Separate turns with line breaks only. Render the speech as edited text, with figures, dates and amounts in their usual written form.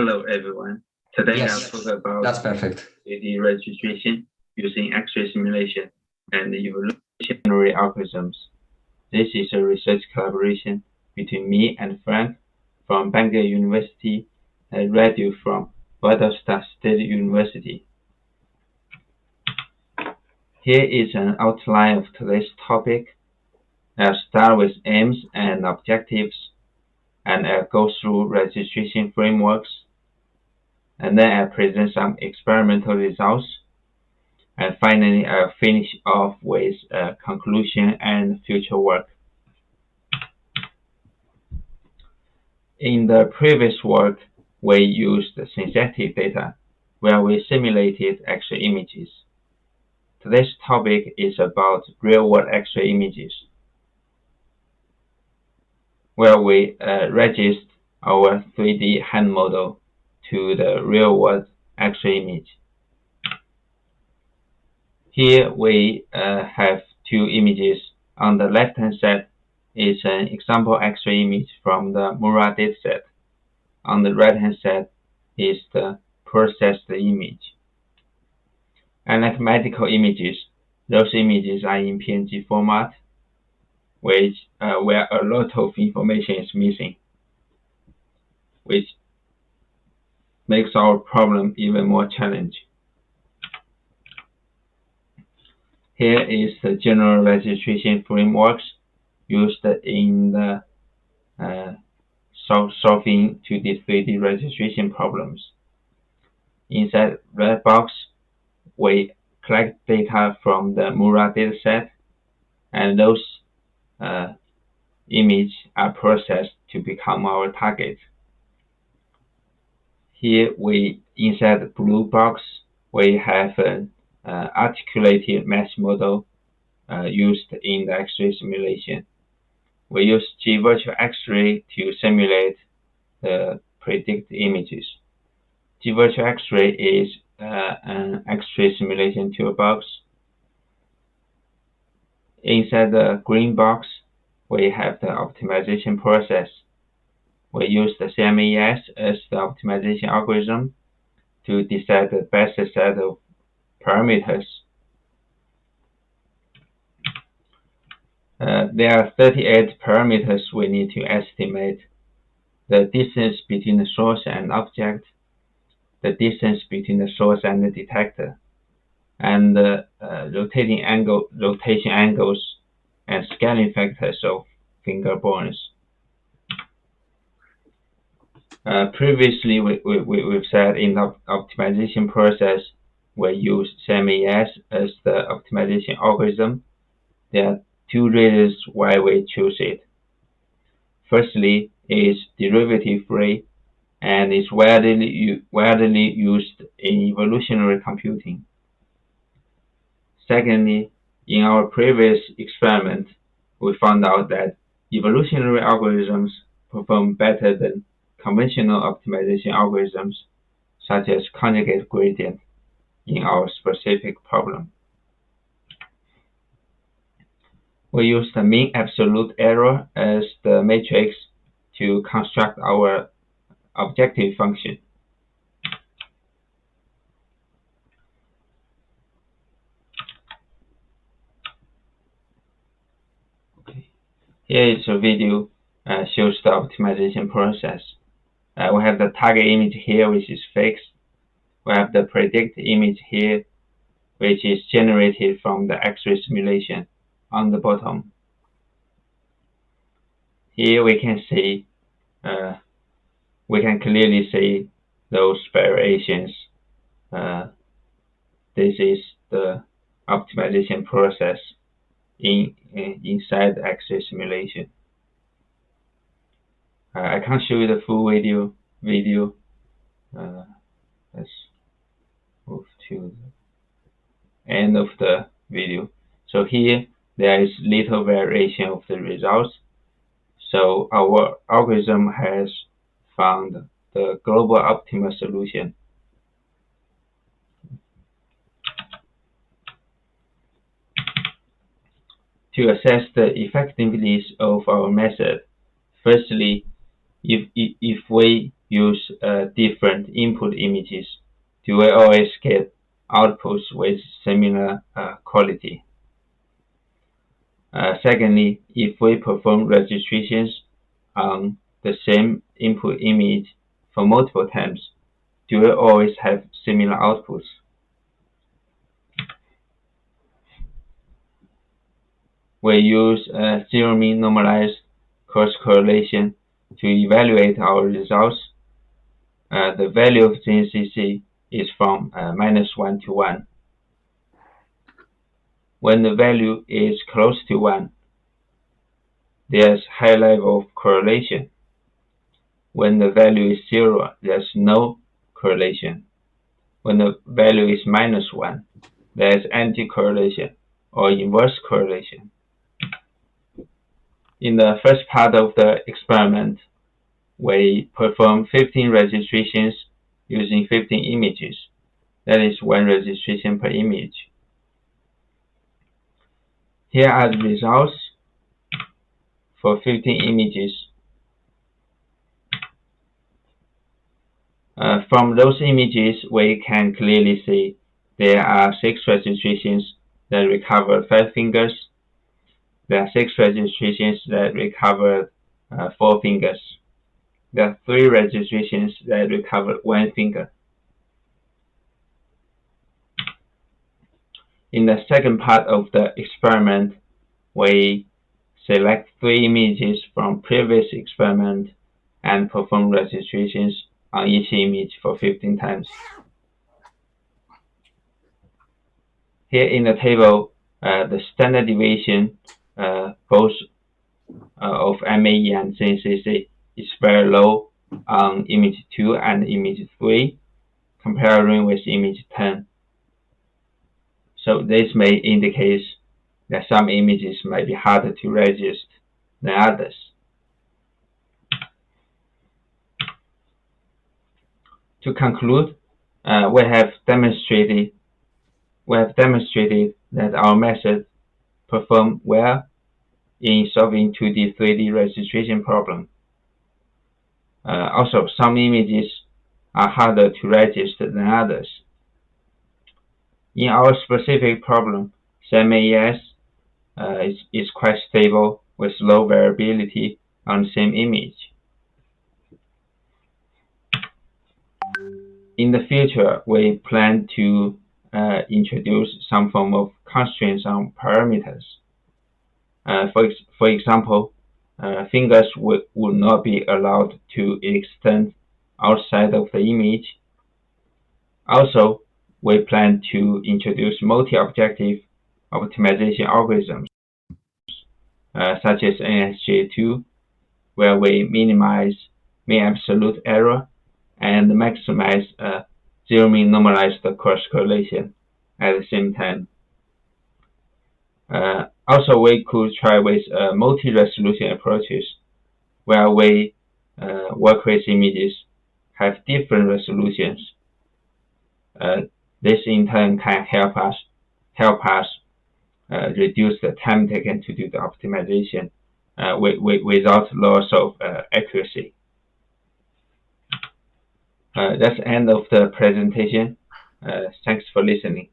Hello, everyone. Today
Yes,
I'll talk about
that's perfect.
3D registration using X-ray simulation and evolutionary algorithms. This is a research collaboration between me and Franck from Bangor University and Radu from Vidal State University. Here is an outline of today's topic. I'll start with aims and objectives, and I'll go through registration frameworks, and then I'll present some experimental results, and finally I'll finish off with a conclusion and future work. In the previous work, we used synthetic data where we simulated X-ray images. Today's topic is about real-world X-ray images, where we register our 3D hand model to the real-world X-ray image. Here we have two images. On the left-hand side is an example X-ray image from the Mura dataset. On the right-hand side is the processed image. Unlike medical images, those images are in PNG format, which where a lot of information is missing, which makes our problem even more challenging. Here is the general registration frameworks used in the solving 2D 3D registration problems. Inside red box, we collect data from the Mura dataset, and those images are processed to become our target. Here inside the blue box, we have an articulated mesh model used in the X-ray simulation. We use G virtual X-ray to simulate the predicted images. G virtual X-ray is an X-ray simulation toolbox. Inside the green box, we have the optimization process. We use the CMA-ES as the optimization algorithm to decide the best set of parameters. There are 38 parameters we need to estimate: the distance between the source and object, the distance between the source and the detector, and the rotation angles and scaling factors of finger bones. Previously, we've said in the optimization process, we use CMA-ES as the optimization algorithm. There are two reasons why we choose it. Firstly, it's derivative-free and is widely used in evolutionary computing. Secondly, in our previous experiment, we found out that evolutionary algorithms perform better than conventional optimization algorithms, such as conjugate gradient, in our specific problem. We use the mean absolute error as the matrix to construct our objective function. Okay. Here is a video shows the optimization process. We have the target image here, which is fixed. We have the predict image here, which is generated from the X-ray simulation on the bottom. Here we can see, we can clearly see those variations. This is the optimization process inside the X-ray simulation. I can't show you the full video. Let's move to the end of the video. So here there is little variation of the results. So our algorithm has found the global optimal solution. To assess the effectiveness of our method, firstly, if we use different input images, do we always get outputs with similar quality? Secondly, if we perform registrations on the same input image for multiple times, do we always have similar outputs? We use zero mean normalized cross correlation to evaluate our results. The value of ZNCC is from -1 to 1. When the value is close to 1, there's high level of correlation. When the value is 0, there's no correlation. When the value is -1, there's anti-correlation or inverse correlation. In the first part of the experiment, we perform 15 registrations using 15 images. That is 1 registration per image. Here are the results for 15 images. From those images, we can clearly see there are 6 registrations that recover 5 fingers. There are 6 registrations that recovered 4 fingers. There are 3 registrations that recovered 1 finger. In the second part of the experiment, we select 3 images from previous experiment and perform registrations on each image for 15 times. Here in the table, the standard deviation both of MAE and ZNCC is very low on image 2 and image 3, comparing with image 10. So this may indicate that some images might be harder to register than others. To conclude, we have demonstrated that our method performs well in solving 2D, 3D registration problem. Also, some images are harder to register than others. In our specific problem, CMA-ES is quite stable with low variability on the same image. In the future, we plan to introduce some form of constraints on parameters. For example, fingers would not be allowed to extend outside of the image. Also, we plan to introduce multi-objective optimization algorithms, such as NSJ2, where we minimize mean absolute error and maximize zero mean normalized cross correlation at the same time. Also, we could try with multi-resolution approaches, where we work with images have different resolutions. This in turn can help us reduce the time taken to do the optimization without loss of accuracy. That's the end of the presentation. Thanks for listening.